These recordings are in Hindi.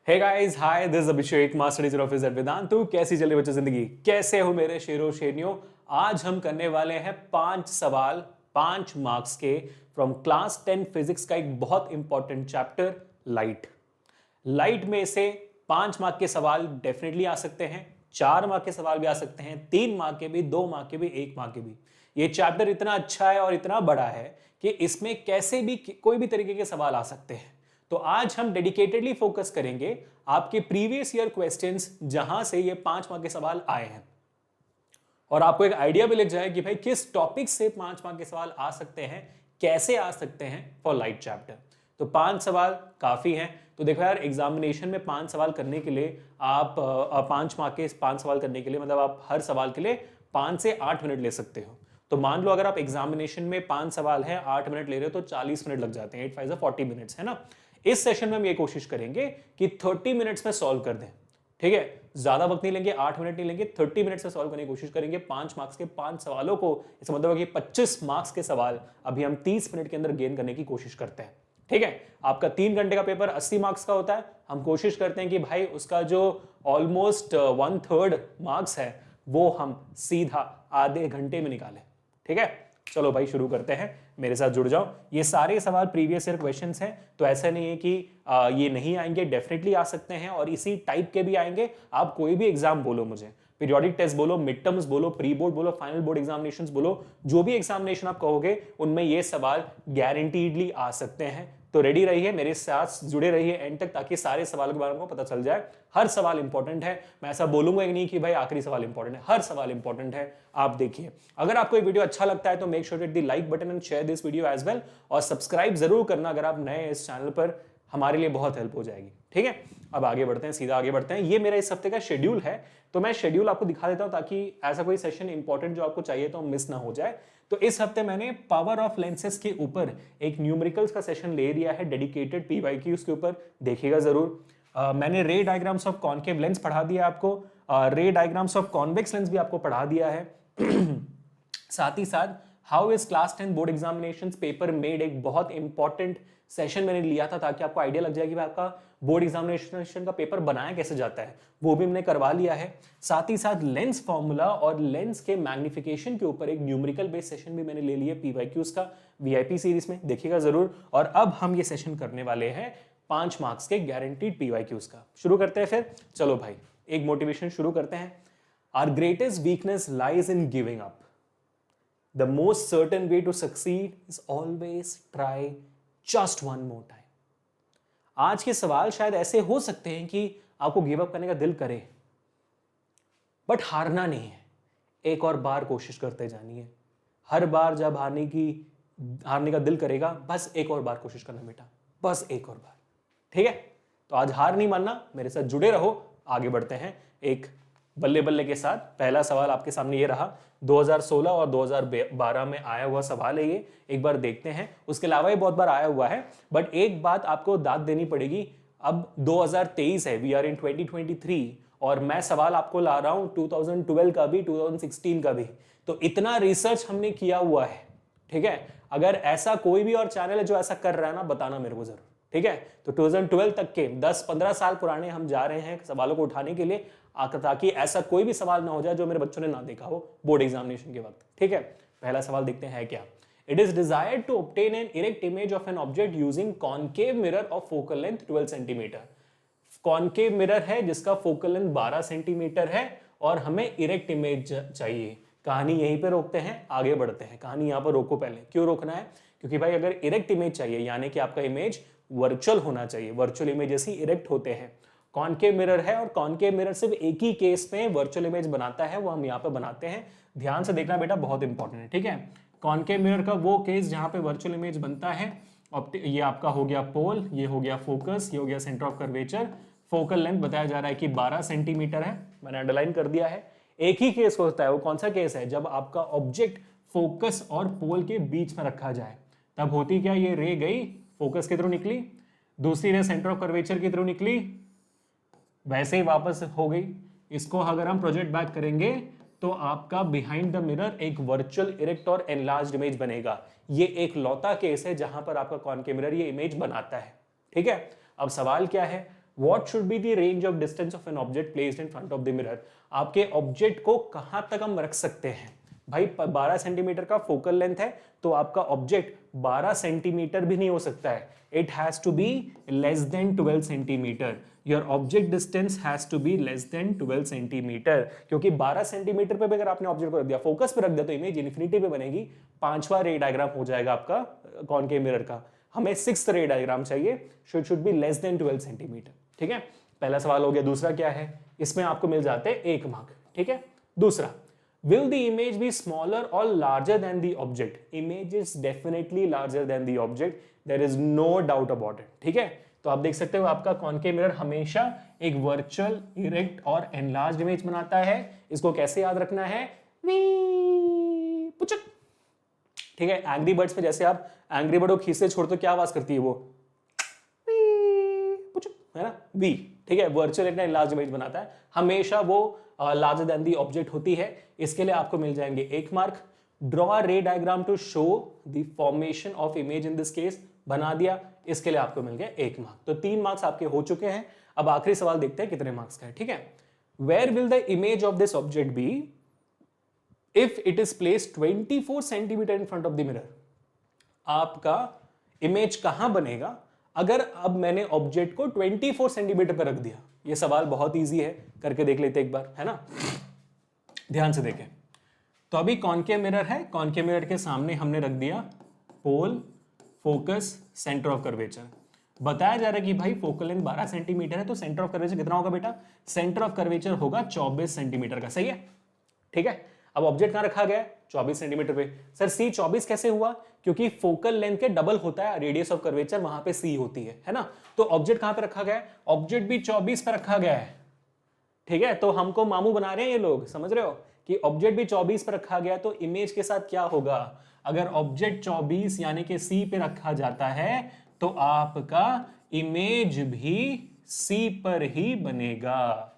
Hey guys, hi, this is Abhishek, master teacher of physics at Vedantu. कैसी चल रही बच्चों जिंदगी? कैसे हो मेरे शेरों शेरनियों? आज हम करने वाले हैं 5 सवाल 5 मार्क्स के फ्रॉम क्लास 10 फिजिक्स का एक बहुत इंपॉर्टेंट चैप्टर, लाइट। लाइट में से 5 मार्क के सवाल डेफिनेटली आ सकते हैं, 4 मार्क के सवाल भी आ सकते हैं, 3 मार्क के भी, 2 मार्क के भी, 1 मार्क के भी। ये चैप्टर इतना अच्छा है और इतना बड़ा है कि इसमें कैसे भी कोई भी तरीके के सवाल आ सकते हैं। तो आज हम डेडिकेटेडली फोकस करेंगे आपके प्रीवियस ईयर क्वेश्चंस जहां से ये 5 मार्क के सवाल आए हैं, और आपको एक आइडिया भी लग जाए कि भाई किस टॉपिक से 5 मार्क के सवाल आ सकते हैं, कैसे आ सकते हैं फॉर लाइट चैप्टर। तो 5 सवाल काफी हैं। तो देखो यार, एग्जामिनेशन में 5 सवाल करने के लिए आप 5 मार्क के 5 सवाल करने के लिए मतलब आप हर सवाल के लिए 5 से 8 मिनट ले सकते हो। तो मान लो अगर आप एग्जामिनेशन में 5 सवाल है, 8 मिनट ले रहे हो, तो 40 मिनट लग जाते हैं। 8 5 40 मिनट्स है ना। इस सेशन में हम ये कोशिश करेंगे कि 30 मिनट्स में सॉल्व कर दें। ठीक है, ज्यादा वक्त नहीं लेंगे, 8 मिनट नहीं लेंगे, 30 मिनट्स में सॉल्व करने की कोशिश करेंगे 5 मार्क्स के 5 सवालों को। इसका मतलब है कि 25 मार्क्स के सवाल अभी हम 30 मिनट के अंदर गेन करने की कोशिश करते हैं। ठीक है, आपका 3 घंटे का पेपर 80 मार्क्स का होता है। हम कोशिश करते हैं कि भाई उसका जो ऑलमोस्ट 1/3 मार्क्स है वो हम सीधा आधे घंटे में निकालें। ठीक है, चलो भाई शुरू करते हैं, मेरे साथ जुड़ जाओ। ये सारे सवाल प्रीवियस ईयर क्वेश्चंस हैं, तो ऐसा नहीं है कि ये नहीं आएंगे, डेफिनेटली आ सकते हैं और इसी टाइप के भी आएंगे। आप कोई भी एग्जाम बोलो, मुझे पीरियोडिक टेस्ट बोलो, मिड टर्म्स बोलो, प्री बोर्ड बोलो, फाइनल बोर्ड एग्जामिनेशंस बोलो, जो भी एग्जामिनेशन आप कहोगे उनमें ये सवाल गारंटीडली आ सकते हैं। तो रेडी रहिए, मेरे साथ जुड़े रहिए एंड तक, ताकि सारे सवालों के बारे में पता चल जाए। हर सवाल इंपॉर्टेंट है, मैं ऐसा बोलूंगा ही नहीं कि भाई आखिरी सवाल इंपॉर्टेंट है, हर सवाल इंपॉर्टेंट है। आप देखिए, अगर आपको ये वीडियो अच्छा लगता है तो make sure to hit the like button and share this video as well, और सब्सक्राइब जरूर करना अगर आप नए इस चैनल पर, हमारे लिए बहुत हेल्प हो जाएगी। ठीक है, अब आगे बढ़ते हैं, सीधा आगे बढ़ते हैं। ये मेरा इस हफ्ते का शेड्यूल है, तो मैं शेड्यूल आपको दिखा देता हूं ताकि ऐसा कोई सेशन इंपॉर्टेंट जो आपको चाहिए तो मिस ना हो जाए। तो इस हफ्ते मैंने पावर ऑफ लेंसेज के ऊपर एक न्यूमेरिकल्स का सेशन ले लिया है, डेडिकेटेड पीवाईक्यूज के ऊपर, देखिएगा जरूर। मैंने रे डायग्राम्स ऑफ कॉनकेव लेंस पढ़ा दिया आपको, रे डायग्राम्स ऑफ कॉन्वेक्स लेंस भी आपको पढ़ा दिया है। साथ ही साथ how is class 10 board examinations paper made, एक बहुत इंपॉर्टेंट सेशन मैंने लिया था ताकि आपको आइडिया लग जाए कि भाई आपका बोर्ड एग्जामिनेशन का पेपर बनाया कैसे जाता है, वो भी मैंने करवा लिया है। साथ ही साथ लेंस फॉर्मूला और लेंस के मैग्निफिकेशन के ऊपर एक न्यूमेरिकल बेस्ड सेशन भी मैंने ले लिया पीवाईक्यूज का, वीआईपी सीरीज में, देखिएगा जरूर। और अब हम ये सेशन करने वाले हैं 5 मार्क्स के गारंटीड पीवाईक्यूज का। शुरू करते हैं फिर, चलो भाई एक मोटिवेशन शुरू करते हैं। Our greatest weakness lies in giving up. The most certain way to succeed is always try just one more time. आज के सवाल शायद ऐसे हो सकते हैं कि आपको गिव अप करने का दिल करे, बट हारना नहीं है, एक और बार कोशिश करते जानी है। हर बार जब हारने का दिल करेगा, बस एक और बार कोशिश करना बेटा, बस एक और बार। ठीक है, तो आज हार नहीं मानना, मेरे साथ जुड़े रहो। आगे बढ़ते हैं एक बल्ले बल्ले के साथ। पहला सवाल आपके सामने ये रहा, 2016 और 2012 में आया हुआ सवाल है ये, एक बार देखते हैं। उसके अलावा ये बहुत बार आया हुआ है, बट एक बात आपको दाद देनी पड़ेगी, अब 2023 है, वी आर इन 2023, और मैं सवाल आपको ला रहा हूं 2012 का भी, 2016 का भी। तो इतना रिसर्च हमने किया हुआ है। ठीक है, अगर ऐसा कोई भी और चैनल है जो ऐसा कर रहा है ना, बताना मेरे को जरूर। ठीक है, तो 2012 तक के 10-15 साल पुराने हम जा रहे हैं सवालों को उठाने के लिए, ताकि ऐसा कोई भी सवाल ना हो जाए जो मेरे बच्चों ने ना देखा हो बोर्ड एग्जामिनेशन के वक्त। ठीक है, पहला सवाल देखते हैं क्या। It is desired to obtain an erect image of an object using concave mirror of focal length 12 centimetre. Concave mirror है जिसका फोकल लेंथ 12 सेंटीमीटर है, और हमें इरेक्ट इमेज चाहिए। कहानी यहीं पे रोकते हैं, आगे बढ़ते हैं। कहानी यहां पर रोको पहले, क्यों रोकना है? क्योंकि भाई अगर इरेक्ट इमेज चाहिए, यानी कि आपका इमेज वर्चुअल होना चाहिए, वर्चुअल इमेजेस ही इरेक्ट होते हैं। कॉनकेव मिरर है, और कॉनकेव मिरर सिर्फ एक ही केस में वर्चुअल इमेज बनाता है, वो हम यहाँ पे बनाते हैं। ध्यान से देखना बेटा, बहुत इंपॉर्टेंट है। ठीक है, कॉनकेव मिरर का वो केस जहां पे वर्चुअल इमेज बनता है, ये आपका हो गया पोल, ये हो गया फोकस, ये हो गया centre of curvature. Focal length बताया जा रहा है कि 12 सेंटीमीटर है, मैंने अंडरलाइन कर दिया है। एक ही केस होता है, वो कौन सा केस है? जब आपका ऑब्जेक्ट फोकस और पोल के बीच में रखा जाए, तब होती क्या, ये रे गई फोकस के थ्रू निकली, दूसरी रे सेंटर ऑफ कर्वेचर के थ्रू निकली, वैसे ही वापस हो गई। इसको अगर हम प्रोजेक्ट बैक करेंगे तो आपका बिहाइंड द मिरर एक वर्चुअल इरेक्ट और एनलार्ज्ड इमेज बनेगा। ये एक लौता केस है जहां पर आपका कॉनकेव मिरर ये इमेज बनाता है। ठीक है, अब सवाल क्या है? What should be the range of distance of an object placed in front of the mirror, आपके ऑब्जेक्ट को कहां तक हम रख सकते हैं। भाई 12 सेंटीमीटर का फोकल लेंथ है तो आपका ऑब्जेक्ट 12 सेंटीमीटर भी नहीं हो सकता है, it has to be less than 12 centimetre, your object distance has to be less than 12 centimetre, क्योंकि 12 सेंटीमीटर पे भी अगर आपने ऑब्जेक्ट को रख दिया, फोकस पे रख दिया, तो इमेज इन्फिनिटी पे बनेगी, पांचवा रे डायग्राम हो जाएगा आपका कॉनकेव मिरर का। हमें 6th रे डायग्राम चाहिए, should be less than 12 centimetre. ठीक है, पहला सवाल हो गया। दूसरा क्या है, इसमें आपको मिल जाते हैं 1 मार्क। ठीक है, दूसरा, will the image be smaller or larger than the object? Image is definitely larger than the object, there is no doubt about it। ठीक है, तो आप देख सकते हो आपका कॉनकेव मिरर हमेशा एक वर्चुअल, इरेक्ट और एनलार्ज्ड इमेज बनाता है। इसको कैसे याद रखना है, पुचक। ठीक है, एंग्री बर्ड्स में जैसे आप एंग्री बर्ड को खींचते छोड़ते तो क्या आवाज करती है वो, पुचक, है ना, वी। ठीक है, वर्चुअल इतना एनलार्ज्ड इमेज बनाता है, हमेशा वो लार्जर देन दी ऑब्जेक्ट होती है। इसके लिए आपको मिल जाएंगे 1 mark. Draw a ray diagram to show the formation of image in this case, बना दिया, इसके लिए आपको मिल गया 1 मार्क। तो 3 मार्क्स आपके हो चुके हैं। अब आखिरी सवाल देखते हैं कितने मार्क्स का है। ठीक है, where will the image of this object be if it is placed 24 centimetre in front of the mirror. आपका इमेज कहां बनेगा अगर अब मैंने ऑब्जेक्ट को 24 सेंटीमीटर पर रख दिया। ये सवाल बहुत इजी है, करके देख लेते एक बार, है ना, ध्यान से देखें। तो अभी कॉनकेव मिरर है, कॉनकेव मिरर के सामने हमने रख दिया पोल, फोकस, सेंटर ऑफ कर्वेचर। बताया जा रहा है कि भाई फोकल लेंथ 12 सेंटीमीटर है, तो सेंटर ऑफ कर्वेचर कितना होगा बेटा, सेंटर ऑफ कर्वेचर होगा 24 सेंटीमीटर का। सही है, ठीक है। अब ऑब्जेक्ट कहां रखा गया है, 24 सेंटीमीटर पे। सर सी 24 कैसे हुआ, क्योंकि फोकल लेंथ के डबल होता है रेडियस ऑफ कर्वेचर, वहां पे सी होती है ना। तो ऑब्जेक्ट कहां पे रखा गया है, ऑब्जेक्ट भी 24 पे रखा गया है। ठीक है, तो हमको मामू बना रहे हैं ये लोग, समझ रहे हो कि ऑब्जेक्ट भी 24 पे रखा गया, तो इमेज के साथ क्या होगा, अगर ऑब्जेक्ट 24 यानी कि सी पे रखा जाता है तो आपका इमेज भी सी पर ही बनेगा।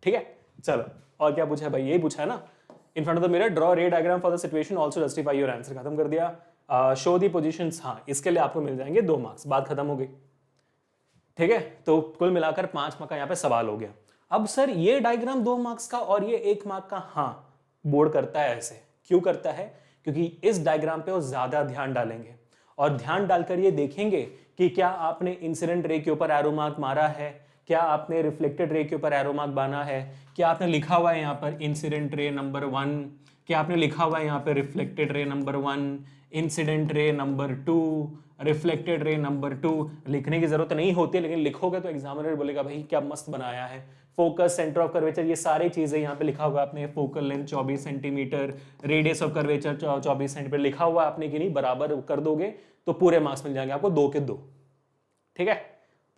ठीक है, चलो और क्या पूछा है भाई, यही पूछा है ना। इन front of the mirror draw ray diagram for the situation, also justify your answer. खत्म कर दिया। शो दी पोजीशंस, हाँ, इसके लिए आपको मिल जाएंगे 2 मार्क्स, बात खत्म हो गई। ठीक है, तो कुल मिलाकर 5 मार्क का यहाँ पे सवाल हो गया। अब सर ये डायग्राम 2 मार्क्स का और ये 1 मार्क का, हाँ, बोर्ड करता है ऐसे। क्यों करता है, क्योंकि इस डायग्राम पे वो ज्यादा ध्यान डालेंगे और ध्यान डालकर ये देखेंगे कि क्या आपने इंसिडेंट रे के ऊपर एरो मार्क मारा है, क्या आपने रिफ्लेक्टेड रे के ऊपर एरो मार्क बाना है, क्या आपने लिखा हुआ है यहाँ पर इंसिडेंट रे नंबर 1, क्या आपने लिखा हुआ है यहाँ पे reflected ray number 1, incident ray number 2, reflected ray number 2। लिखने की जरूरत नहीं होती है, लेकिन लिखोगे तो एग्जामिनर बोलेगा भाई क्या मस्त बनाया है। फोकस, सेंटर ऑफ कर्वेचर, ये सारी चीजें यहाँ पे लिखा हुआ है आपने। Focal length 24 centimetre, radius of curvature 24 centimetre लिखा हुआ है आपने कि नहीं, बराबर कर दोगे तो पूरे मार्क्स मिल जाएंगे आपको, 2 के 2। ठीक है,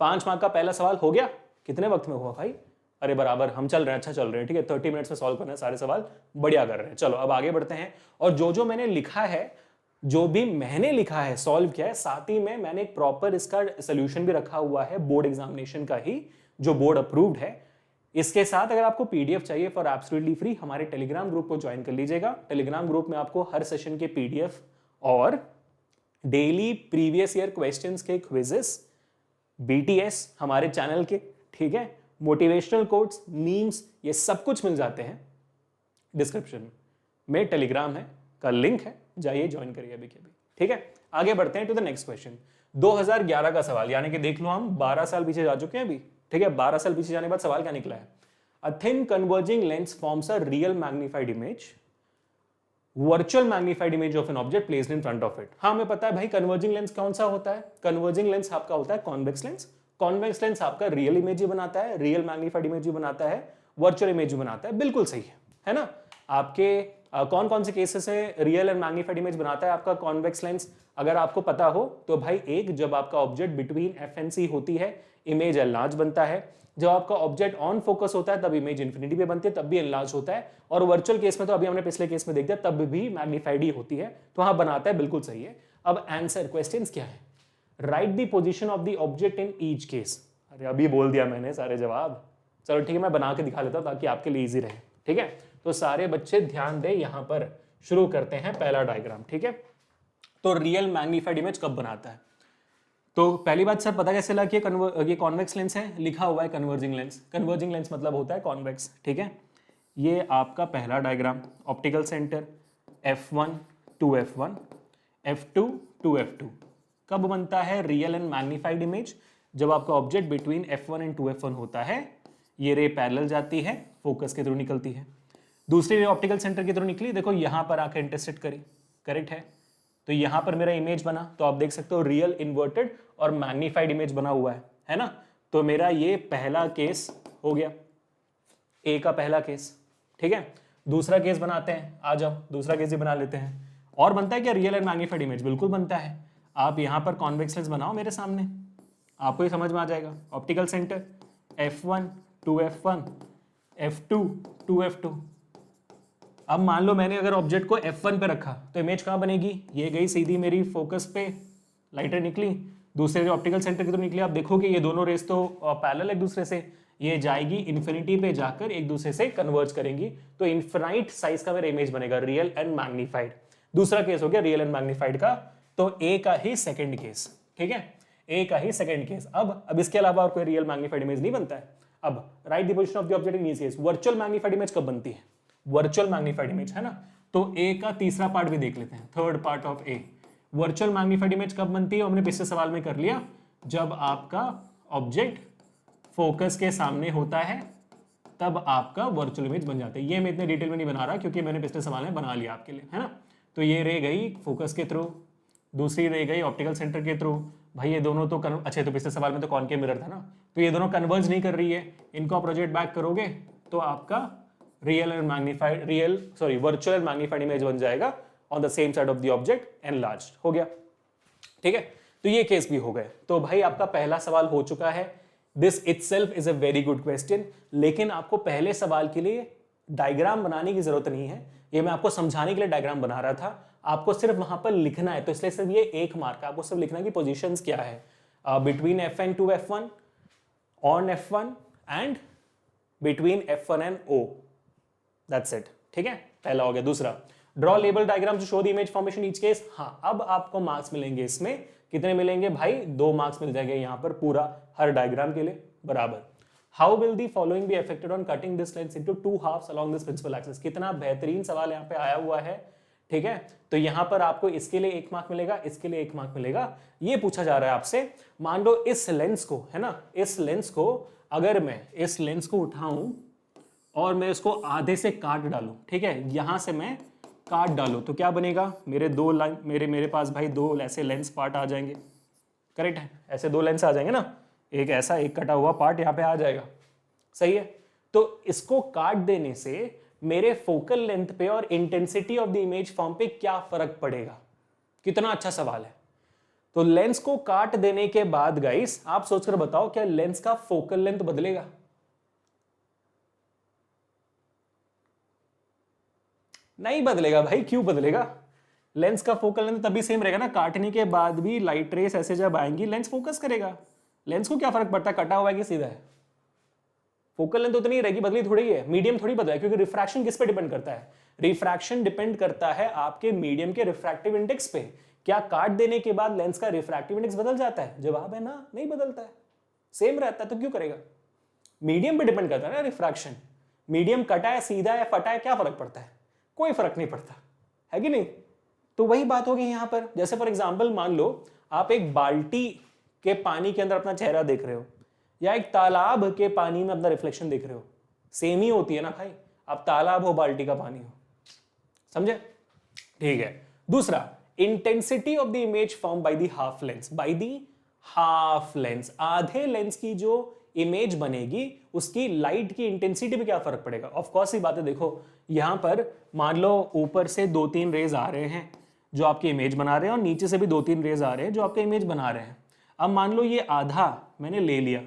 5 मार्क का पहला सवाल हो गया। कितने वक्त में हुआ भाई, अरे बराबर, हम चल रहे हैं, अच्छा चल रहे हैं। ठीक है, 30 मिनट्स में सॉल्व करना है सारे सवाल, बढ़िया कर रहे हैं। चलो अब आगे बढ़ते हैं। और जो मैंने लिखा है, जो भी मैंने लिखा है, सॉल्व किया है, साथ ही में मैंने एक प्रॉपर इसका सोल्यूशन भी रखा हुआ है बोर्ड एग्जामिनेशन का ही, जो बोर्ड अप्रूव्ड है। इसके साथ अगर आपको पीडीएफ चाहिए फॉर एब्सोल्युटली फ्री, हमारे टेलीग्राम ग्रुप को ज्वाइन कर लीजिएगा। टेलीग्राम ग्रुप में आपको हर सेशन के पीडीएफ और डेली प्रीवियस ईयर क्वेश्चंस के क्विजेस, बीटीएस हमारे चैनल के, ठीक है, मोटिवेशनल कोट्स, मीम्स, ये सब कुछ मिल जाते हैं डिस्क्रिप्शन में। टेलीग्राम है का लिंक है, जाइए ज्वाइन करिए अभी के अभी। ठीक है, आगे बढ़ते हैं टू द नेक्स्ट क्वेश्चन। 2011 का सवाल, यानी कि देख लो हम 12 साल पीछे जा चुके हैं अभी। ठीक है, 12 साल पीछे जाने के बाद सवाल क्या निकला है, a thin converging lens forms a real magnified image, virtual magnified image of an object placed in front of it. हाँ, हमें पता है भाई कन्वर्जिंग लेंस कौन सा होता है, कन्वर्जिंग लेंस आपका होता है कॉन्वेक्स लेंस। कॉन्वेक्स लेंस आपका रियल इमेज ही बनाता है, रियल मैग्नीफाइड इमेज ही बनाता है, वर्चुअल इमेज ही बनाता है, बिल्कुल सही है ना। आपके कौन कौन से केसेस है रियल एंड मैग्नीफाइड इमेज बनाता है आपका कॉन्वेक्स लेंस, अगर आपको पता हो तो भाई, एक, जब आपका ऑब्जेक्ट बिटवीन एफ एंड सी होती है, इमेज एनलार्ज बनता है। जब आपका ऑब्जेक्ट ऑन फोकस होता है तब इमेज इन्फिनिटी पे बनती है, तब भी एनलार्ज होता है। और वर्चुअल केस में तो अभी हमने पिछले केस में देख दिया, तब भी मैग्नीफाइड ही होती है। तो हाँ, बनाता है, बिल्कुल सही है। अब आंसर, क्वेश्चन क्या है, right the position of the object in each case. अरे अभी बोल दिया मैंने सारे जवाब। चलो ठीक है, मैं बना के दिखा लेता हूं ताकि आपके लिए इजी रहे। ठीक है, तो सारे बच्चे ध्यान दें, यहां पर शुरू करते हैं पहला डायग्राम। ठीक है, तो रियल मैग्नीफाइड इमेज कब बनाता है, तो पहली बात सर पता कैसे लगा कि ये कॉन्वेक्स लेंस है, लिखा हुआ है कन्वर्जिंग लेंस। कन्वर्जिंग लेंस मतलब होता है कॉन्वेक्स, ठीक है। ये आपका पहला diagram, optical centre F1 to F1, F2 to F2 कब बनता है रियल एंड मैग्नीफाइड इमेज, जब आपका object between F1 and 2F1 होता है, ये रे पैरेलल जाती है, फोकस के थ्रू निकलती है। दूसरी रे ऑप्टिकल सेंटर के थ्रू निकली, देखो यहां पर आकर इंटरसेक्ट करी, करेक्ट है। तो यहां पर मेरा इमेज बना, तो आप देख सकते हो रियल, इन्वर्टेड और मैग्नीफाइड इमेज बना हुआ है ना। तो मेरा ये पहला केस हो गया, ए का पहला केस, ठीक है। दूसरा केस बनाते हैं, आ जाओ दूसरा केस ही बना लेते हैं। और बनता है क्या रियल एंड मैग्नीफाइड इमेज? बिल्कुल बनता है। आप यहां पर कॉन्वेक्स लेंस बनाओ मेरे सामने, आपको ही समझ में आ जाएगा। Optical centre F1 to F1, F2 to F2। अब मान लो मैंने अगर ऑब्जेक्ट को F1 पे रखा तो इमेज कहाँ बनेगी? ये गई सीधी मेरी फोकस पे, लाइटर निकली, दूसरे ऑप्टिकल सेंटर की तो निकली। आप देखोगे ये दोनों रेस तो पैरेलल एक दूसरे से, ये जाएगी इन्फिनिटी पे जाकर एक दूसरे से कन्वर्ज करेंगी, तो इन्फिनाइट साइज का मेरा इमेज बनेगा, रियल एंड मैग्नीफाइड। दूसरा केस हो गया रियल एंड मैग्नीफाइड का, तो ए का ही सेकंड केस, ठीक है, ए का ही सेकंड केस। अब इसके अलावा और कोई रियल मैग्नीफाइड इमेज नहीं बनता है। अब right the position of the object in each case. Virtual magnified image कब बनती है? वर्चुअल मैग्नीफाइड इमेज, है ना। तो ए का तीसरा पार्ट भी देख लेते हैं, third part of A. Virtual magnified image कब बनती है? हमने पिछले सवाल में कर लिया, जब आपका ऑब्जेक्ट फोकस के सामने होता है तब आपका वर्चुअल इमेज बन जाता है। ये मैं इतने डिटेल में नहीं बना रहा क्योंकि मैंने पिछले सवाल में बना लिया आपके लिए, है ना। तो ये रह गई फोकस के थ्रू, दूसरी रह गई ऑप्टिकल सेंटर के थ्रू। भाई ये दोनों तो अच्छा, तो पिछले सवाल में तो कॉनकेव मिरर था ना, तो ये दोनों कन्वर्ज नहीं कर रही है। इनको आप प्रोजेक्ट बैक करोगे तो आपका वर्चुअल एंड मैग्नीफाइड इमेज बन जाएगा on the same side of the object enlarged, हो गया, ठीक है। तो ये केस भी हो गए। तो भाई आपका पहला सवाल हो चुका है। This itself is a very good question, लेकिन आपको पहले सवाल के लिए डायग्राम बनाने की जरूरत नहीं है, ये मैं आपको समझाने के लिए डायग्राम बना रहा था। आपको सिर्फ वहां पर लिखना है, तो इसलिए सिर्फ ये 1 मार्क है। आपको सिर्फ लिखना है कि पोजीशंस क्या है between Fn to F1, on F1 and between F1 and O, that's it, ठीक है। पहला हो गया। दूसरा, draw label diagram to show the image formation each case. हाँ, अब आपको मार्क्स मिलेंगे इसमें, कितने मिलेंगे भाई? 2 मार्क्स मिल जाएंगे यहां पर पूरा हर डायग्राम के लिए बराबर। How will the following be affected on cutting this lens into 2 halves along this principal axis. कितना बेहतरीन सवाल यहाँ पे आया हुआ है, ठीक है। तो यहां पर आपको इसके लिए 1 मार्क मिलेगा, इसके लिए 1 मार्क मिलेगा। ये पूछा जा रहा है आपसे, मान लो इस लेंस को, है ना, इस लेंस को अगर मैं इस लेंस को उठाऊं और मैं इसको आधे से काट डालूं, ठीक है, यहां से मैं काट डालूं तो क्या बनेगा? मेरे 2 लाइन, मेरे पास भाई 2 ऐसे लेंस पार्ट आ जाएंगे, करेक्ट है, ऐसे 2 लेंस आ जाएंगे ना, एक ऐसा, एक कटा हुआ पार्ट यहाँ पे आ जाएगा, सही है। तो इसको काट देने से मेरे फोकल लेंथ पे और intensity of the image form पे क्या फर्क पड़ेगा? कितना अच्छा सवाल है। तो लेंस को काट देने के बाद गाइस आप सोचकर बताओ, क्या लेंस का फोकल लेंथ बदलेगा? नहीं बदलेगा भाई। क्यों बदलेगा? लेंस का फोकल लेंथ तभी सेम रहेगा ना, काटने के बाद भी लाइट रेस ऐसे जब आएंगी लेंस फोकस करेगा। लेंस को क्या फर्क पड़ता है कटा हुआ है कि सीधा है? फोकल लेंथ उतनी रहेगी, बदली थोड़ी है, मीडियम थोड़ी बदला है, क्योंकि रिफ्रैक्शन किस पे डिपेंड करता है? रिफ्रैक्शन डिपेंड करता है आपके मीडियम के रिफ्रैक्टिव इंडेक्स पे। क्या काट देने के बाद लेंस का रिफ्रैक्टिव इंडेक्स बदल जाता है? जवाब है ना, नहीं बदलता है, सेम रहता है। तो क्यों करेगा? मीडियम पे डिपेंड करता है ना रिफ्रैक्शन। मीडियम कटा है, सीधा है, फटा है, क्या फर्क पड़ता है? कोई फर्क नहीं पड़ता, है कि नहीं? तो वही बात होगी यहां पर। जैसे फॉर एग्जांपल मान लो आप एक बाल्टी के पानी के अंदर अपना चेहरा देख रहे हो, या एक तालाब के पानी में अपना रिफ्लेक्शन देख रहे हो, सेम ही होती है ना भाई। अब तालाब हो, बाल्टी का पानी हो, समझे? ठीक है। दूसरा, intensity of the image form by the half lens. By the half lens, आधे लेंस की जो इमेज बनेगी उसकी लाइट की इंटेंसिटी पे क्या फर्क पड़ेगा? ऑफ कोर्स ही बात है। देखो यहां पर मान लो ऊपर से 2-3 रेज आ रहे हैं जो आपकी इमेज बना रहे हैं, और नीचे से भी 2-3 रेज आ रहे हैं जो आपका इमेज बना रहे हैं। अब मान लो ये आधा मैंने ले लिया,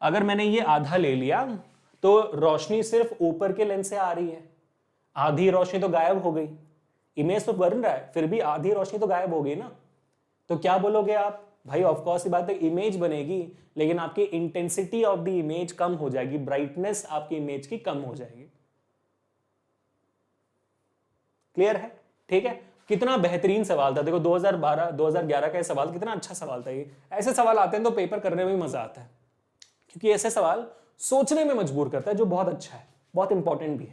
अगर मैंने ये आधा ले लिया तो रोशनी सिर्फ ऊपर के लेंस से आ रही है, आधी रोशनी तो गायब हो गई। इमेज तो बन रहा है, फिर भी आधी रोशनी तो गायब हो गई ना। तो क्या बोलोगे आप? भाई ऑफ कोर्स ये बात है, इमेज बनेगी लेकिन आपकी इंटेंसिटी ऑफ द इमेज कम हो जाएगी, ब्राइटनेस आपकी इमेज की कम हो जाएगी। क्लियर है? ठीक है। कितना बेहतरीन सवाल था। देखो 2012 2011 का ये सवाल कितना अच्छा सवाल था। ये ऐसे सवाल आते हैं तो पेपर करने में भी मजा आता है, क्योंकि ऐसे सवाल सोचने में मजबूर करता है, जो बहुत अच्छा है, बहुत इंपॉर्टेंट भी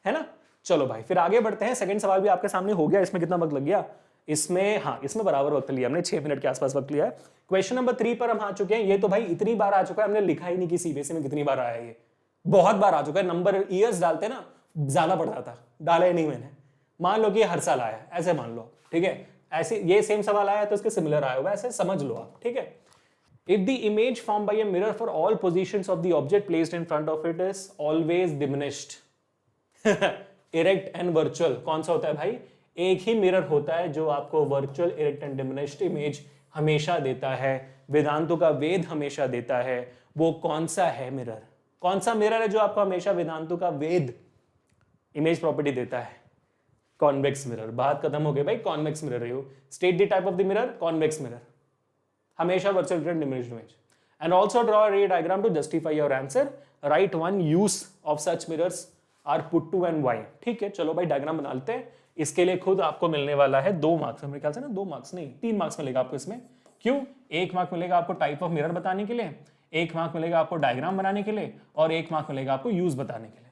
है ना। चलो भाई फिर आगे बढ़ते हैं। सेकंड सवाल भी आपके सामने हो गया। इसमें कितना वक्त लग गया? इसमें हाँ, इसमें बराबर वक्त लिया हमने, 6 मिनट के आसपास वक्त लिया है। क्वेश्चन नंबर 3 पर हम आ चुके हैं। ये तो भाई इतनी बार आ चुका है, हमने लिखा ही नहीं कि सीबीएसई में कितनी बार आया है। ये बहुत बार आ चुका है। नंबर ईयर्स डालते ना, ज्यादा पड़ जाता, डाला ही नहीं मैंने। मान लो कि हर साल आया, ऐसे मान लो, ठीक है। ऐसे ये सेम सवाल आया तो इसके सिमिलर आया होगा, ऐसे समझ लो आप, ठीक है। If the image formed by a mirror for all positions of the object placed in front of it is always diminished, erect and virtual, कौन सा होता है भाई? एक ही मिरर होता है जो आपको virtual, erect and diminished image हमेशा देता है, वेदांतों का वेद हमेशा देता है। वो कौन सा है मिरर? कौन सा मिरर है जो आपको हमेशा वेदांतों का वेद इमेज प्रॉपर्टी देता है? Convex mirror. बात खत्म हो गई भाई, कॉन्वेक्स मिरर है। State the type of the mirror, convex mirror, हमेशा virtual erect diminished image. And also draw a ray diagram to justify your answer. Write one use of such mirrors are put to and Y. ठीक है, चलो भाई डायग्राम बना लेते हैं। इसके लिए खुद आपको मिलने वाला है 2 मार्क्स, मेरे ख्याल से ना 2 मार्क्स नहीं 3 मार्क्स मिलेगा आपको इसमें। क्यों? 1 मार्क मिलेगा आपको टाइप ऑफ मिरर बताने के लिए, 1 मार्क मिलेगा आपको डायग्राम बनाने के लिए, और 1 मार्क मिलेगा आपको यूज बताने के लिए।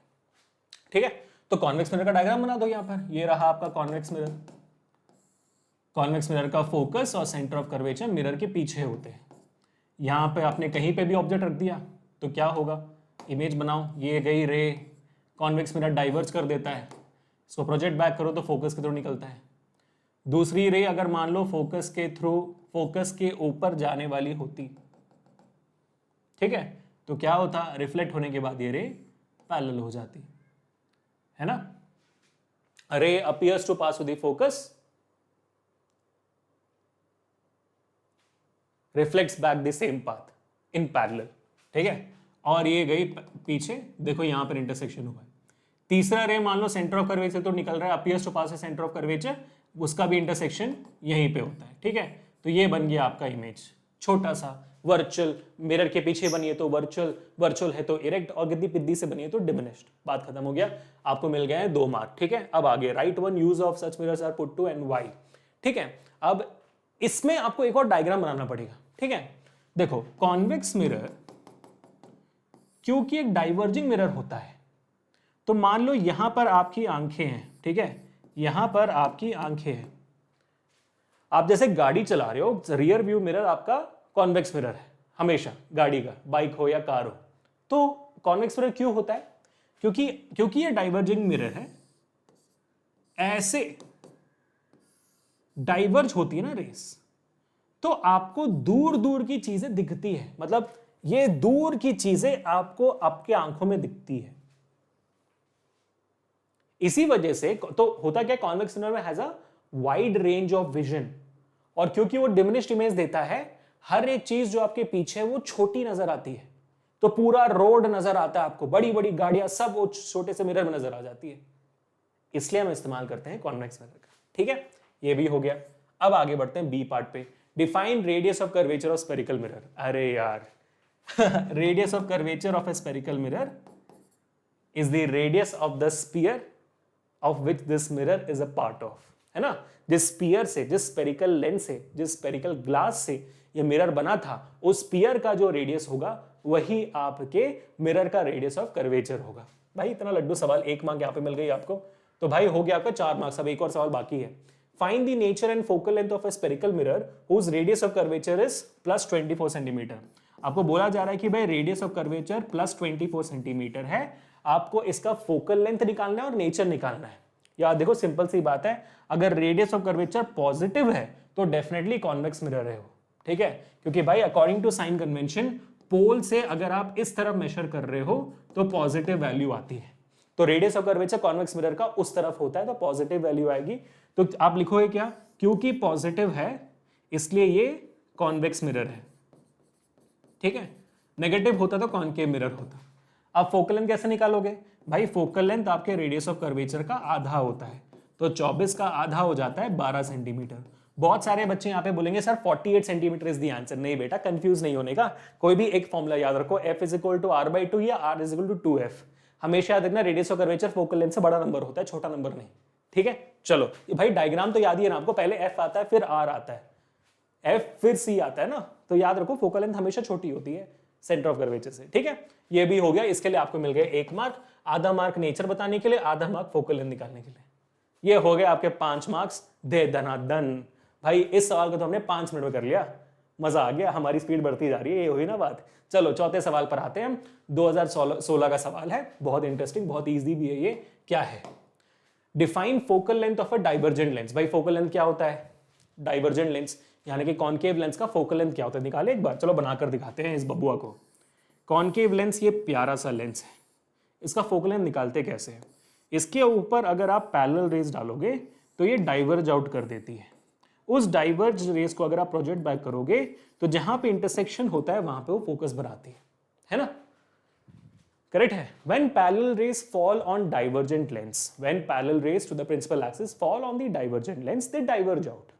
ठीक है, तो कॉन्वेक्स मिरर का डायग्राम बना दो। यहाँ पर ये रहा आपका कॉन्वेक्स मिरर। कॉन्वेक्स मिरर का फोकस और सेंटर ऑफ कर्वेचर मिरर के पीछे होते हैं। यहाँ पे आपने कहीं पे भी ऑब्जेक्ट रख दिया तो क्या होगा? इमेज बनाओ, ये गई रे, कॉन्वेक्स मिरर डाइवर्ज कर देता है, इसको प्रोजेक्ट बैक करो तो फोकस के थ्रू निकलता है। दूसरी रे अगर मान लो फोकस के थ्रू, फोकस के ऊपर जाने वाली होती, ठीक है, तो क्या होता? रिफ्लेक्ट होने के बाद ये रे पैरेलल हो जाती है ना। Ray appears to pass with the focus, reflects back the same path in parallel. ठीक है, और ये गई पीछे, देखो यहां पर इंटरसेक्शन हुआ है। तीसरा रे मान लो सेंटर ऑफ कर्वेचर तो निकल रहा है, appears to pass centre of curvature, उसका भी इंटरसेक्शन यहीं पे होता है। ठीक है, तो ये बन गया आपका इमेज, छोटा सा वर्चुअल। मिरर के पीछे बनी है तो वर्चुअल, वर्चुअल है तो इरेक्ट, और गिद्दी पिद्दी से बनी है तो डिमिनिश्ड। बात खत्म हो गया, आपको मिल गए हैं 2 मार्क। ठीक है, अब आगे write one use of such mirrors are put to and Y. ठीक है, अब इसमें आपको एक और डायग्राम बनाना पड़ेगा। ठीक है, देखो कॉन्वेक्स मिरर क्योंकि एक डाइवर्जिंग मिरर होता है, तो मान लो यहां पर आपकी आंखें हैं, ठीक है, यहां पर आपकी आंखें हैं। आप जैसे गाड़ी चला रहे हो, रियर व्यू मिरर आपका कॉन्वेक्स मिरर है हमेशा, गाड़ी का, बाइक हो या कार हो। तो कॉन्वेक्स मिरर क्यों होता है? क्योंकि ये डाइवर्जिंग मिरर है, ऐसे डाइवर्ज होती है ना रेस, तो आपको दूर दूर की चीजें दिखती है। मतलब ये दूर की चीजें आपको आपके आंखों में दिखती है। इसी वजह से तो होता क्या, कॉन्वेक्स मिरर में has a wide range of vision, और क्योंकि वो डिमिनिश्ड इमेज देता है, हर एक चीज जो आपके पीछे है वो छोटी नजर आती है। तो पूरा रोड नजर आता है आपको, बड़ी बड़ी गाड़ियां सब वो छोटे से मिरर में नजर आ जाती है। इसलिए हम इस्तेमाल करते हैं कॉन्वेक्स मिरर का। ठीक है, ये भी हो गया। अब आगे बढ़ते हैं बी पार्ट पे। Define radius of curvature of spherical mirror. अरे यार radius of curvature of a spherical mirror is the radius of the sphere of which this mirror is a part of, है ना। जिस स्फीयर से, जिस स्फेरिकल लेंस से, जिस स्फेरिकल ग्लास से ये मिरर बना था, उस स्फीयर का जो रेडियस होगा वही आपके मिरर का रेडियस ऑफ कर्वेचर होगा। भाई इतना लड्डू सवाल, 1 मार्क यहाँ पे मिल गई आपको, तो भाई हो गया आपका 4 मार्क्स। अब एक और सवाल बाकी है। Find the nature and focal length of a spherical mirror whose radius of curvature is +24 centimetre. आपको बोला जा रहा है कि भाई रेडियस ऑफ कर्वेचर +24 सेंटीमीटर है, आपको इसका फोकल लेंथ निकालना है और नेचर निकालना है। यार देखो सिंपल सी बात है, अगर रेडियस ऑफ कर्वेचर पॉजिटिव है तो डेफिनेटली कॉन्वेक्स मिरर है वो। ठीक है, क्योंकि भाई अकॉर्डिंग टू साइन कन्वेंशन, पोल से अगर आप इस तरफ मेजर कर रहे हो तो पॉजिटिव वैल्यू आती है। तो radius of curvature convex mirror का उस तरफ होता है तो पॉजिटिव वैल्यू आएगी। तो आप लिखोगे क्या? क्योंकि पॉजिटिव है इसलिए ये कॉन्वेक्स मिरर है। ठीक है, नेगेटिव होता तो कॉनकेव मिरर होता। अब फोकल लेंथ कैसे निकालोगे? भाई फोकल लेंथ आपके रेडियस ऑफ कर्वेचर का आधा होता है, तो 24 का आधा हो जाता है 12 सेंटीमीटर। बहुत सारे बच्चे यहाँ पे बोलेंगे sir 48 centimetre is the answer. नहीं बेटा, कंफ्यूज नहीं होने का, कोई भी एक फॉर्मूला याद रखो, F = R/2 या R = 2F। हमेशा याद रखना, radius of curvature focal length से बड़ा नंबर होता है, छोटा नंबर नहीं। ठीक है, चलो ये भाई डायग्राम तो याद ही है ना आपको, पहले एफ आता है फिर आर आता है, एफ फिर सी आता है ना, तो याद रखो फोकल लेंथ हमेशा छोटी होती है सेंटर ऑफ कर्वेचर से। ठीक है, ये भी हो गया, इसके लिए आपको मिल गया 1 मार्क, आधा मार्क नेचर बताने के लिए, आधा मार्क फोकल लेंथ निकालने के लिए। ये हो गए आपके 5 मार्क्स, दे धनाधन। भाई इस सवाल को तो हमने 5 मिनट में कर लिया, मजा आ गया, हमारी स्पीड बढ़ती जा रही है, ये हुई ना बात। चलो चौथे सवाल पर आते हैं हम, 2016 का सवाल है, बहुत इंटरेस्टिंग, बहुत ईजी भी है ये। क्या है? Define focal length of a divergent lens. भाई फोकल लेंथ क्या होता है? डाइवर्जेंट लेंस यानी कि कॉनकेव लेंस का फोकल लेंथ क्या होता है, निकाले एक बार, चलो बनाकर दिखाते हैं इस बबुआ को। कॉनकेव लेंस ये प्यारा सा लेंस है, इसका फोकल लेंथ निकालते कैसे है? इसके ऊपर अगर आप पैरेलल रेज डालोगे तो ये डाइवर्ज आउट कर देती है। उस डाइवर्ज रेज को अगर आप प्रोजेक्ट बैक करोगे तो जहां पे इंटरसेक्शन होता है वहां पे वो फोकस बनाती है ना? करेक्ट है। When parallel rays fall on divergent lens, when parallel rays to the principal axis fall on the divergent lens, they diverge out.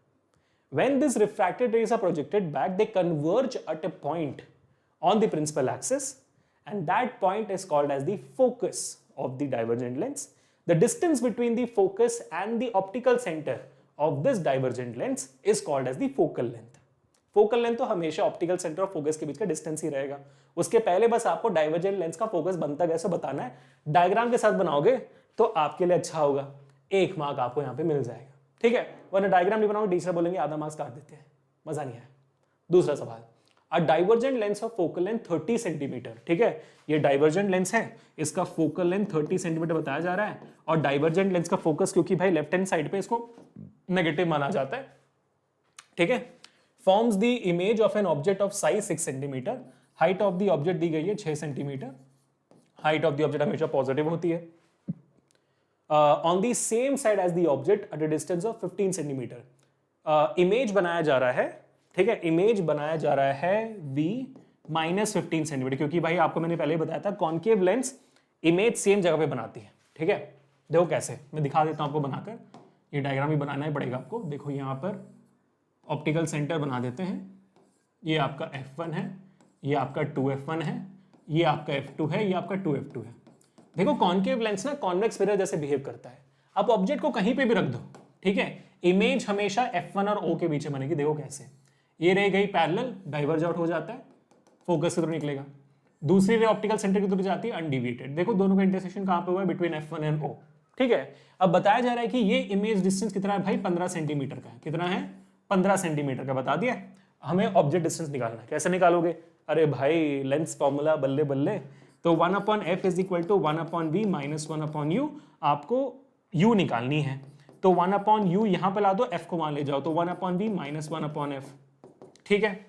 When these refracted rays are projected back, they converge at a point on the principal axis, and that point is called as the focus of the divergent lens. The distance between the focus and the optical center of this divergent lens is called as the focal length. Focal length तो हमेशा ऑप्टिकल सेंटर ऑफ फोकस के बीच का डिस्टेंस ही रहेगा। उसके पहले बस आपको डाइवर्जेंट लेंस का फोकस बनता कैसे बताना है, डायग्राम के साथ बनाओगे तो आपके लिए अच्छा होगा, 1 मार्क आपको यहाँ पे मिल जाएगा। ठीक है, वरना डायग्राम नहीं बनाओगे टीचर बोलेंगे आधा मार्क्स काट देते हैं, मजा नहीं आया। दूसरा सवाल, a divergent lens of focal length 30 centimetre. ठीक है, ये डाइवर्जेंट लेंस है, इसका फोकल लेंथ 30 सेंटीमीटर बताया जा रहा है, और डाइवर्जेंट लेंस का फोकस क्योंकि भाई लेफ्ट हैंड साइड पे इसको नेगेटिव माना जाता है। ठीक है, forms the image of an object of size 6 cm, height of the object दी गई है 6 cm, height of the object हमेशा पॉजिटिव होती है, on the same side as the object at a distance of 15 cm. Image बनाया जा रहा है, ठीक है, इमेज बनाया जा रहा है v -15 सेंटीमीटर, क्योंकि भाई आपको मैंने पहले ही बताया था कॉनकेव लेंस इमेज सेम जगह पे बनाती है। ठीक है, देखो कैसे, मैं दिखा देता हूं आपको बनाकर, ये डायग्राम भी बनाना ही पड़ेगा आपको। देखो यहां पर ऑप्टिकल सेंटर बना देते हैं, ये आपका F1 है, ये आपका 2F1 है, ये आपका F2 है, ये आपका 2F2 है। देखो कॉनकेव लेंस ना कॉन्वेक्स मिरर जैसे बिहेव करता है, आप ऑब्जेक्ट को कहीं पे भी रख दो, ठीक है, इमेज हमेशा F1 और O के बीच में बनेगी। देखो कैसे, ये रह गई पैरेलल, डाइवर्ज आउट हो जाता है, फोकस के थ्रू निकलेगा। दूसरी रे ऑप्टिकल सेंटर की थ्रू जाती है अनडिविएटेड। देखो दोनों का इंटरसेक्शन कहाँ पे हुआ है, बिटवीन F1 एंड O। ठीक है, अब बताया जा रहा है कि ये इमेज डिस्टेंस कितना है भाई, 15 सेंटीमीटर का है। कितना है? 15 सेंटीमीटर का बता दिया। हमें ऑब्जेक्ट डिस्टेंस निकालना है, कैसे निकालोगे? अरे भाई लेंस फॉर्मूला बल्ले बल्ले, तो 1/f is equal to 1/v minus 1/u, आपको u निकालनी है, तो 1/u यहां पर ला दो, f को वहां ले जाओ, तो 1/v माइनस 1/f। ठीक है,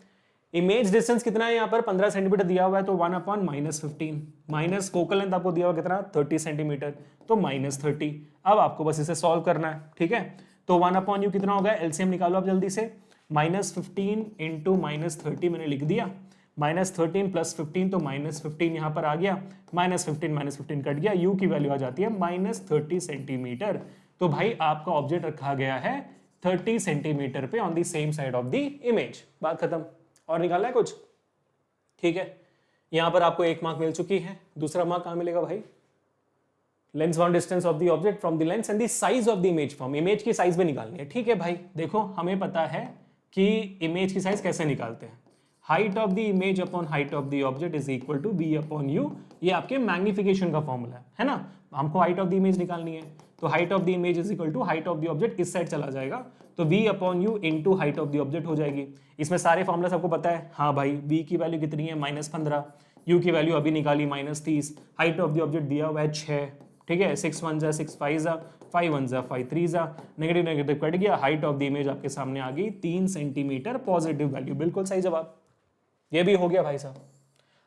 इमेज डिस्टेंस कितना है यहाँ पर 15 सेंटीमीटर दिया हुआ है, तो 1/-15 माइनस फोकल लेंथ आपको दिया हुआ कितना 30 सेंटीमीटर, तो -30। अब आपको बस इसे सॉल्व करना है। ठीक है, तो 1/u कितना होगा, एलसीएम निकालो आप जल्दी से, -15 इंटू -30 मैंने लिख दिया, -13 + 15 तो -15 यहाँ पर आ गया, -15 कट गया, u की वैल्यू आ जाती है -30 सेंटीमीटर। तो भाई आपका ऑब्जेक्ट रखा गया है 30 सेंटीमीटर पे on the same side of the image. बात खत्म, और निकालना है कुछ? ठीक है, यहां पर आपको 1 मार्क मिल चुकी है। दूसरा मार्क कहां मिलेगा भाई? Lens bound distance of the object from the lens and the size of the image form. Image की साइज भी निकालनी है। ठीक है भाई, देखो हमें पता है कि इमेज की साइज कैसे निकालते हैं, height of the image upon height of the object is equal to v/u। ये आपके मैग्निफिकेशन का फॉर्मूला है ना। हमको हाइट ऑफ द इमेज निकालनी है, तो height of the image is equal to height of the object, इस साइड चला जाएगा, तो v/u into height of the object हो जाएगी। इसमें सारे फॉर्मुला सबको पता है। हाँ भाई, v की वैल्यू कितनी है -15, u की वैल्यू अभी निकाली -30, हाइट ऑफ द ऑब्जेक्ट दिया हुआ है 6। ठीक है, 6 1 जा 6 5 जा 5 1 जा 5 3 जा, नेगेटिव नेगेटिव कट गया, हाइट ऑफ द इमेज आपके सामने आ गई 3 सेंटीमीटर, पॉजिटिव वैल्यू, बिल्कुल सही जवाब। ये भी हो गया भाई साहब।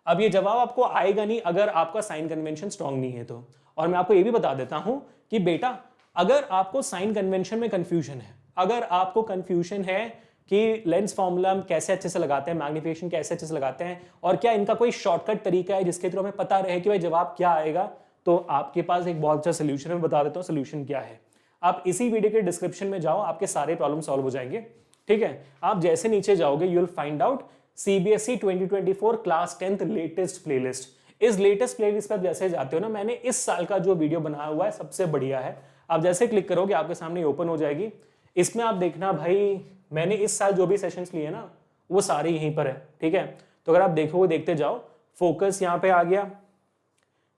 अब ये जवाब आपको आएगा नहीं अगर आपका साइन कन्वेंशन स्ट्रांग नहीं है तो। और मैं आपको ये भी बता देता हूं कि बेटा अगर आपको साइन कन्वेंशन में कंफ्यूजन है, अगर आपको कंफ्यूजन है कि लेंस फॉर्मूला कैसे अच्छे से लगाते हैं, मैग्निफिकेशन कैसे अच्छे से लगाते हैं, और क्या इनका कोई शॉर्टकट तरीका है जिसके थ्रू हमें पता रहे कि भाई जवाब क्या आएगा, तो आपके पास एक बहुत अच्छा सोल्यूशन है। मैं बता देता हूँ सोल्यूशन क्या है। आप इसी वीडियो के डिस्क्रिप्शन में जाओ, आपके सारे प्रॉब्लम सॉल्व हो जाएंगे। ठीक है, आप जैसे नीचे जाओगे you will find out CBSE 2024 class 10th latest playlist. इस लेटेस्ट प्लेलिस्ट पर जैसे जाते हो ना, मैंने इस साल का जो वीडियो बनाया हुआ है सबसे बढ़िया है। आप जैसे क्लिक करोगे आपके सामने ओपन हो जाएगी। इसमें आप देखना भाई, मैंने इस साल जो भी सेशंस लिए ना वो सारे यहीं पर है, ठीक है। तो अगर आप देखोगे, देखते जाओ, फोकस यहाँ पे आ गया,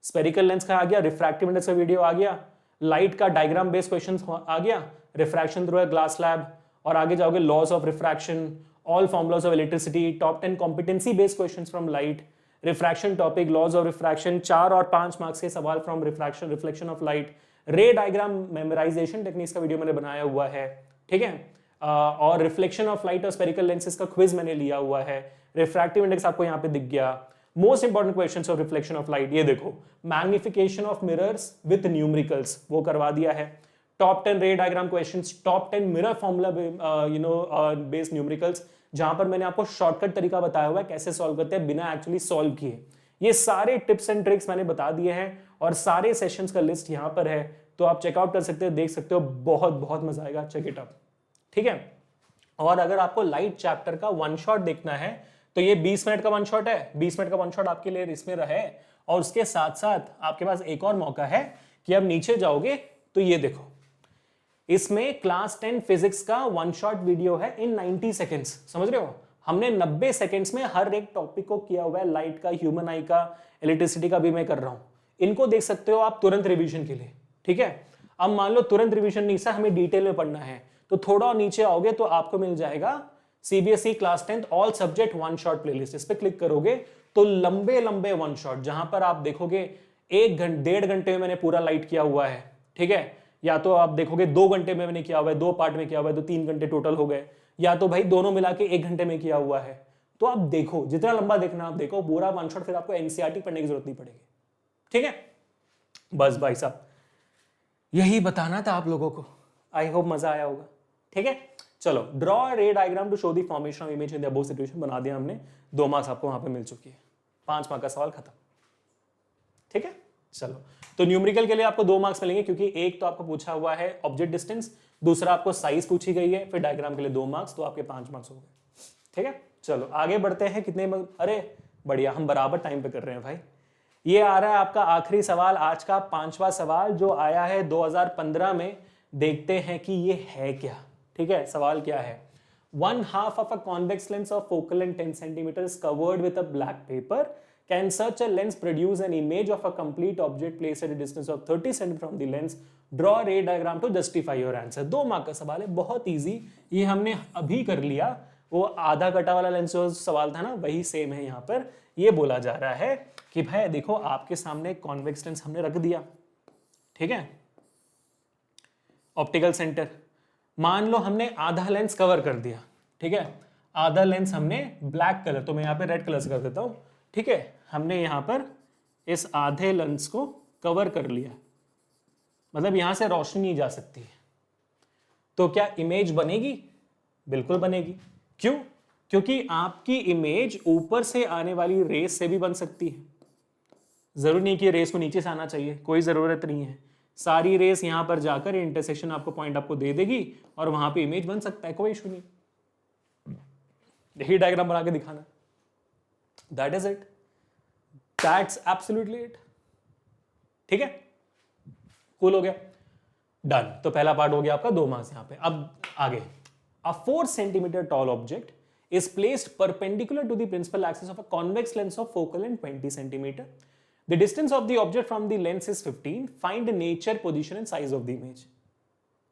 स्पेरिकल लेंस का आ गया, रिफ्रैक्टिव इंडेक्स का वीडियो आ गया, लाइट का डायग्राम बेस्ड क्वेश्चन आ गया, रिफ्रैक्शन थ्रू ग्लास लैब, और आगे जाओगे laws of refraction, all formulas of electricity, top 10 competency based questions from light, refraction topic, laws of refraction, 4 और 5 मार्क्स के सवाल from refraction, reflection of light, ray diagram memorization techniques का वीडियो मैंने बनाया हुआ है, ठीक है। और रिफ्लेक्शन ऑफ लाइट और स्पेरिकल लेंसेज का क्विज मैंने लिया हुआ है, रिफ्रैक्टिव इंडेक्स आपको यहाँ पे दिख गया, most important questions of reflection of light, ये देखो, magnification of mirrors with numericals वो करवा दिया है, टॉप 10 रे diagram questions, top 10 mirror formula based numericals, जहां पर मैंने आपको शॉर्टकट तरीका बताया हुआ है कैसे सॉल्व करते हैं बिना एक्चुअली सॉल्व किए। ये सारे टिप्स एंड ट्रिक्स मैंने बता दिए हैं और सारे सेशंस का लिस्ट यहाँ पर है, तो आप चेकआउट कर सकते हो, देख सकते हो, बहुत बहुत मजा आएगा, चेक इट आउट, ठीक है। और अगर आपको लाइट चैप्टर का वन शॉट देखना है तो ये 20 मिनट का वन शॉट है, 20 मिनट का वन शॉट आपके लिए इसमें रहे। और उसके साथ साथ आपके पास एक और मौका है कि अब नीचे जाओगे तो ये देखो, इसमें क्लास 10 फिजिक्स का वन शॉट वीडियो है इन 90 सेकेंड्स, समझ रहे हो, हमने 90 सेकेंड्स में हर एक टॉपिक को किया हुआ है, लाइट का, ह्यूमन आई का, इलेक्ट्रिसिटी का भी मैं कर रहा हूं, इनको देख सकते हो आप तुरंत रिवीजन के लिए, ठीक है। अब मान लो तुरंत रिवीजन नहीं, सर हमें डिटेल में पढ़ना है, तो थोड़ा और नीचे आओगे तो आपको मिल जाएगा CBSE class 10 all subject one shot playlist, इस पे क्लिक करोगे तो लंबे लंबे वन शॉट, जहां पर आप देखोगे 1-1.5 घंटे में मैंने पूरा लाइट किया हुआ है, ठीक है, या तो आप देखोगे 2 घंटे में मैंने किया हुआ है, 2 पार्ट में किया हुआ है, तो 3 घंटे टोटल हो गए, या तो भाई दोनों मिला के 1 घंटे में किया हुआ है। तो आप देखो, जितना लंबा देखना आप देखो, पूरा वन शॉट, फिर आपको एनसीईआरटी पढ़ने की जरूरत नहीं पड़ेगी, ठीक है। बस भाई साहब यही बताना था आप लोगों को, आई होप मजा आया होगा, ठीक है। चलो, draw ray diagram to show the formation of image in the above situation बना दिया हमने, 2 मार्क्स आपको वहां पे मिल चुकी है, 5 मार्क का सवाल खत्म, ठीक है। चलो, तो न्यूमेरिकल के लिए आपको 2 मार्क्स मिलेंगे, क्योंकि एक तो आपको पूछा हुआ है ऑब्जेक्ट डिस्टेंस, दूसरा आपको साइज पूछी गई है, फिर डायग्राम के लिए 2 मार्क्स, तो आपके 5 मार्क्स हो गए, ठीक है। चलो आगे बढ़ते हैं, कितने, अरे बढ़िया, हम बराबर टाइम पे कर रहे हैं भाई। ये आ रहा है आपका आखिरी सवाल, आज का 5वां सवाल, जो आया है 2015 में, देखते हैं कि ये है क्या, ठीक है। सवाल क्या है, 1/2 of a convex lens of focal length 10 cm is covered with a black paper. Can such a lens produce an image of a complete object placed at a distance of 30 cm from the lens? Draw a ray diagram to justify your answer. 2 mark का सवाल है, बहुत इजी, ये हमने अभी कर लिया, वो आधा कटा वाला लेंस जो सवाल था ना वही सेम है। यहाँ पर ये बोला जा रहा है कि भाई देखो, आपके सामने कॉन्वेक्स लेंस हमने रख दिया, ठीक है, ऑप्टिकल सेंटर, मान लो हमने आधा लेंस कवर कर दिया, ठीक है, आधा लेंस हमने ब्लैक कलर, तो मैं यहाँ पे रेड कलर से कर देता हूँ, ठीक है, हमने यहाँ पर इस आधे लेंस को कवर कर लिया, मतलब यहां से रोशनी नहीं जा सकती है, तो क्या इमेज बनेगी? बिल्कुल बनेगी। क्यों? क्योंकि आपकी इमेज ऊपर से आने वाली रेस से भी बन सकती है, जरूरी नहीं कि रेस को नीचे से आना चाहिए, कोई जरूरत नहीं है, सारी रेस यहां पर जाकर इंटरसेक्शन आपको पॉइंट आपको दे देगी और वहां पे इमेज बन सकता है, कोई इशू नहीं। यही डायग्राम बना के दिखाना, that is it, that's absolutely it, ठीक है, कूल हो गया, डन। तो पहला पार्ट हो गया आपका 2 मार्क्स यहां पे। अब आगे, अ 4 centimetre tall object is placed perpendicular to the principal axis of a convex lens of focal length 20 centimeter. The distance of the object from the lens is 15. Find the nature, position and size of the image.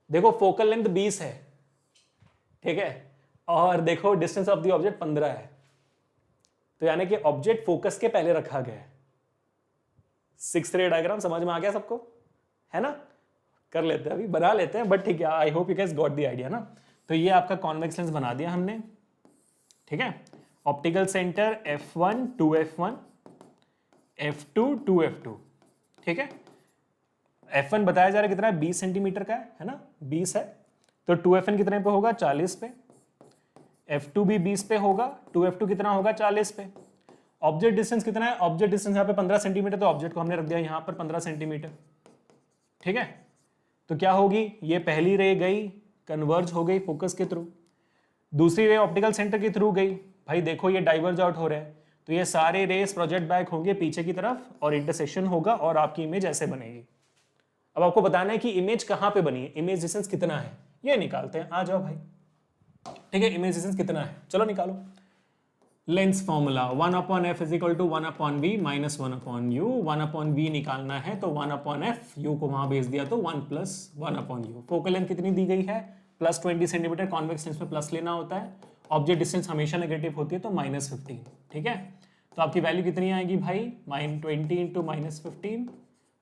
देखो फोकल लेंथ 20 है, ठीक है, और देखो डिस्टेंस ऑफ द ऑब्जेक्ट 15 है, तो यानी कि ऑब्जेक्ट फोकस के पहले रखा गया है। 6th रे डायग्राम समझ में आ गया सबको, है ना? कर लेते हैं, अभी बना लेते हैं, बट ठीक है, I hope you guys got the idea ना। तो ये आपका कॉन्वेक्स लेंस बना दिया हमने, ठीक है, optical centre F1 2F1 F2 2F2, ठीक है, F1 बताया जा रहा है कितना है, 20 सेंटीमीटर का है ना, 20 है, तो 2FN कितने पे होगा, 40 पे, F2 भी 20 पे होगा, 2F2 कितना होगा, 40 पे। ऑब्जेक्ट डिस्टेंस कितना है, ऑब्जेक्ट डिस्टेंस यहाँ पे 15 सेंटीमीटर, तो ऑब्जेक्ट को हमने रख दिया यहाँ पर 15 सेंटीमीटर, ठीक है। तो क्या होगी, ये पहली रे गई, कन्वर्ज हो गई फोकस के थ्रू, दूसरी रे ऑप्टिकल सेंटर के थ्रू गई, भाई देखो ये डाइवर्ज आउट हो रहा है, तो ये सारे रेस प्रोजेक्ट बैक होंगे पीछे की तरफ और इंटरसेक्शन होगा और आपकी इमेज ऐसे बनेगी। अब आपको बताना है कि इमेज कहां पे बनी है, इमेज डिस्टेंस कितना है ये निकालते हैं। आ जाओ भाई, ठीक है, इमेज डिस्टेंस कितना है, चलो निकालो। Lens formula 1/f is equal to 1/v minus 1/u। 1/v निकालना है तो 1/f, u को वहां भेज दिया तो 1 प्लस 1/u। फोकल लेंथ कितनी दी गई है, प्लस 20 सेंटीमीटर, कॉन्वेक्स लेंस में प्लस लेना होता है, ऑब्जेक्ट डिस्टेंस हमेशा नेगेटिव होती है तो -15, ठीक है। तो आपकी वैल्यू कितनी आएगी भाई, -20 इंटू -15,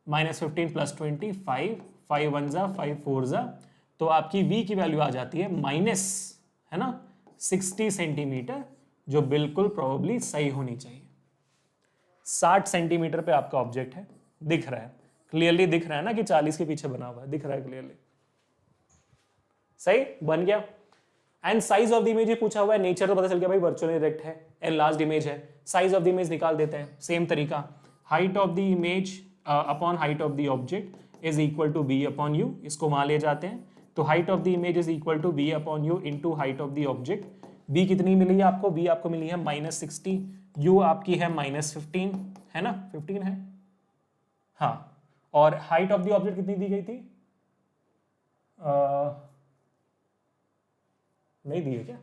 -15 प्लस 20, 5 1 जा 5 4 जा, तो आपकी v की वैल्यू आ जाती है माइनस, है ना, 60 सेंटीमीटर, जो बिल्कुल प्रोबेबली सही होनी चाहिए। 60 सेंटीमीटर पे आपका ऑब्जेक्ट है, दिख रहा है, क्लियरली दिख रहा है ना कि 40 के पीछे बना हुआ है, दिख रहा है क्लियरली, सही बन गया। And size of the image पूछा हुआ है, नेचर तो पता चल गया भाई, वर्चुअल डायरेक्ट है, एनलार्ज्ड इमेज है। साइज ऑफ द इमेज निकाल देते हैं, सेम तरीका, height of the image upon height of the object is equal to v upon u, इसको वहां ले जाते हैं, तो height of the image is equal to v upon u into height of the object. v कितनी मिली है आपको, v आपको मिली है -60, u आपकी है -15, है ना, 15 है, हाँ, और हाइट ऑफ द ऑब्जेक्ट कितनी दी गई थी, नहीं दी है क्या,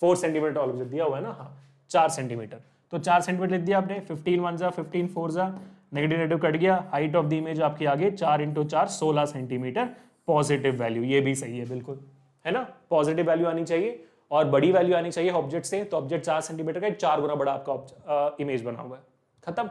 4 सेंटीमीटर ऑब्जेक्ट दिया हुआ है ना, हाँ 4 सेंटीमीटर, तो 4 सेंटीमीटर लिख दिया आपने, 15 1 जा 15 4 जा, नेगेटिव नेगेटिव कट गया, हाइट ऑफ द इमेज आपकी आगे 4 इंटू 4 16 सेंटीमीटर, पॉजिटिव वैल्यू, ये भी सही है बिल्कुल, है ना, पॉजिटिव वैल्यू आनी चाहिए और बड़ी वैल्यू आनी चाहिए ऑब्जेक्ट से, तो ऑब्जेक्ट 4 सेंटीमीटर का 4 गुना बड़ा आपका इमेज बना हुआ है, खत्म।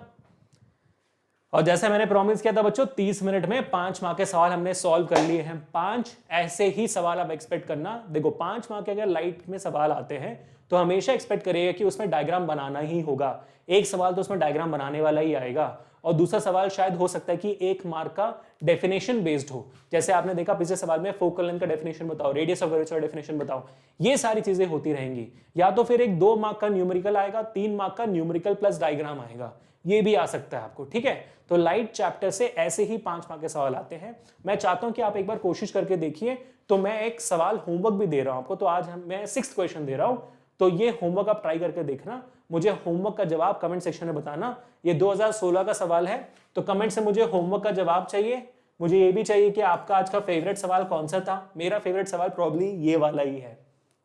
और जैसे मैंने प्रॉमिस किया था बच्चों, 30 मिनट में 5 मार्क के सवाल हमने सॉल्व कर लिए हैं, 5 ऐसे ही सवाल आप एक्सपेक्ट करना। देखो 5 मार्क के अगर लाइट में सवाल आते हैं तो हमेशा एक्सपेक्ट करिएगा कि उसमें डायग्राम बनाना ही होगा, एक सवाल तो उसमें डायग्राम बनाने वाला ही आएगा, और दूसरा सवाल शायद हो सकता है कि 1 मार्क का डेफिनेशन बेस्ड हो, जैसे आपने देखा पिछले सवाल में फोकल लेंथ का डेफिनेशन बताओ, रेडियस ऑफ कर्वेचर का डेफिनेशन बताओ, ये सारी चीजें होती रहेंगी। या तो फिर एक 2 मार्क का न्यूमेरिकल आएगा, 3 मार्क का न्यूमेरिकल प्लस डायग्राम आएगा, ये भी आ सकता है आपको, ठीक है। तो लाइट चैप्टर से ऐसे ही 5 मार्क के सवाल आते हैं। मैं चाहता हूं कि आप एक बार कोशिश करके देखिए, तो मैं एक सवाल होमवर्क भी दे रहा हूं आपको, तो आज मैं 6th क्वेश्चन दे रहा हूं, तो ये होमवर्क आप ट्राई करके देखना, मुझे होमवर्क का जवाब कमेंट सेक्शन में बताना। ये 2016 का सवाल है, तो कमेंट से मुझे होमवर्क का जवाब चाहिए, मुझे ये भी चाहिए कि आपका आज का फेवरेट सवाल कौन सा था। मेरा फेवरेट सवाल प्रॉब्ली ये वाला ही है,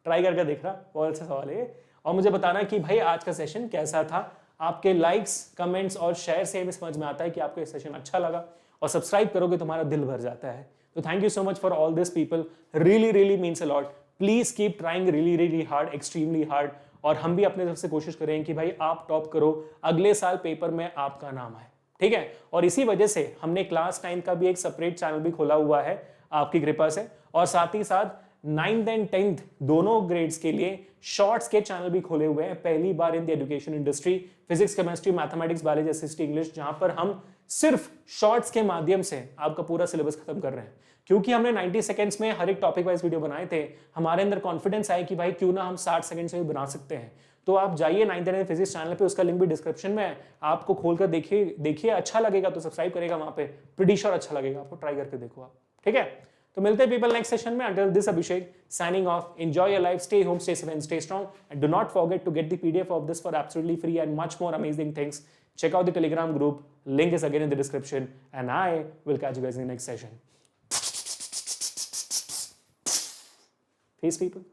ट्राई करके देखना, बहुत अच्छा सवाल है, और मुझे बताना कि भाई आज का सेशन कैसा था। आपके लाइक्स, कमेंट्स और शेयर से हमें समझ में आता है कि आपको ये सेशन अच्छा लगा, और सब्सक्राइब करोगे तो हमारा दिल भर जाता है। तो thank you so much for all this people, really really means a lot. Please keep trying really really hard, extremely hard, और हम भी अपने तरफ से कोशिश करें कि भाई आप टॉप करो, अगले साल पेपर में आपका नाम आए, ठीक है। और इसी वजह से हमने क्लास 9 का भी एक सेपरेट चैनल भी खोला हुआ है आपकी कृपा से, और साथ ही साथ 9th एंड 10th दोनों ग्रेड्स के लिए शॉर्ट्स के चैनल भी खोले हुए हैं, पहली बार in the education industry, physics, chemistry, mathematics, biology, SST, English, जहां पर हम सिर्फ शॉर्ट्स के माध्यम से आपका पूरा सिलेबस खत्म कर रहे हैं। क्योंकि हमने 90 सेकंड्स में हर एक टॉपिक वाइज वीडियो बनाए थे, हमारे अंदर कॉन्फिडेंस आया कि भाई क्यों ना हम 60 सेकंड्स में भी बना सकते हैं। तो आप जाइए 9th एंड फिजिक्स चैनल पे, उसका लिंक भी डिस्क्रिप्शन में है, आपको खोलकर देखिए, अच्छा लगेगा तो सब्सक्राइब करेगा वहां पे, प्रीटी श्योर अच्छा लगेगा आपको, ट्राई करके देखो आप, ठीक है। तो मिलते हैं पीपल नेक्स्ट सेशन में। Until this Abhishek signing off. Enjoy your life, stay home, stay safe and stay strong, and do not forget to get the PDF of this for absolutely free and much more amazing things. Check out the Telegram group, link is again in the description, and I will catch you guys in the next session. Peace people.